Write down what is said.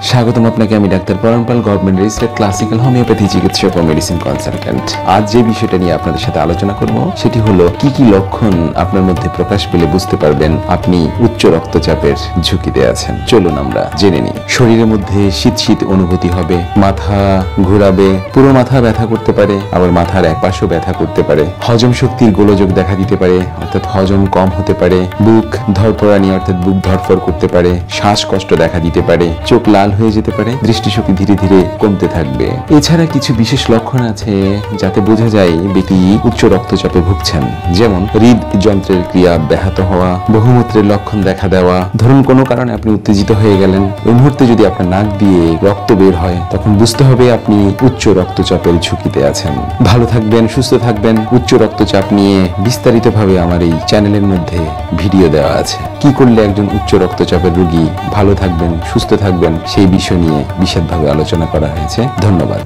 স্বাগতম আপনাকে। আমি ডাক্তার পরাণ পাল, গভর্নমেন্ট রেজিস্টার্ড ক্লাসিক্যাল হোমিওপ্যাথি চিকিৎসক ও মেডিসিন কনসালট্যান্ট। আজ যে বিষয়টা নিয়ে আপনাদের সাথে আলোচনা করব সেটি হলো কি কি লক্ষণ আপনার মধ্যে প্রকাশ পেলে বুঝতে পারবেন আপনি উচ্চ রক্তচাপের ঝুঁকিতে আছেন। চলুন আমরা জেনে নিই। শরীরের মধ্যে শীত শীত অনুভূতি হবে, মাথা ঘোরাবে, পুরো মাথা ব্যথা করতে পারে, আবার মাথার এক পাশও ব্যথা করতে পারে, হজম শক্তির গোলযোগ দেখা দিতে পারে অর্থাৎ হজম কম হতে পারে, বুক ধরপড়ানি অর্থাৎ বুক ধরফর করতে পারে, শ্বাসকষ্ট দেখা দিতে পারে, চোখ লাল হয়ে যেতে পারে, দৃষ্টিশক্তি ধীরে ধীরে কমতে থাকবে। এছাড়া কিছু বিশেষ লক্ষণ আছে যাতে বোঝা যায় ব্যক্তি উচ্চ রক্তচাপে ভুগছেন, যেমন হৃদযন্ত্রের ক্রিয়া ব্যাহত হওয়া, বহুমূত্রের লক্ষণ দেখা দেওয়া। ধরুন কোনো কারণে আপনি উত্তেজিত হয়ে গেলেন, ওই মুহূর্তে যদি আপনার নাক দিয়ে রক্ত বের হয় তখন বুঝতে হবে আপনি উচ্চ রক্তচাপের ঝুঁকিতে আছেন। ভালো থাকবেন, সুস্থ থাকবেন। উচ্চ রক্তচাপ নিয়ে বিস্তারিতভাবে আমার এই চ্যানেলের মধ্যে ভিডিও দেওয়া আছে। কি করলে একজন উচ্চ রক্তচাপের রোগী ভালো থাকবেন, সুস্থ থাকবেন সেই বিষয় নিয়ে বিশদভাবে আলোচনা করা হয়েছে। ধন্যবাদ।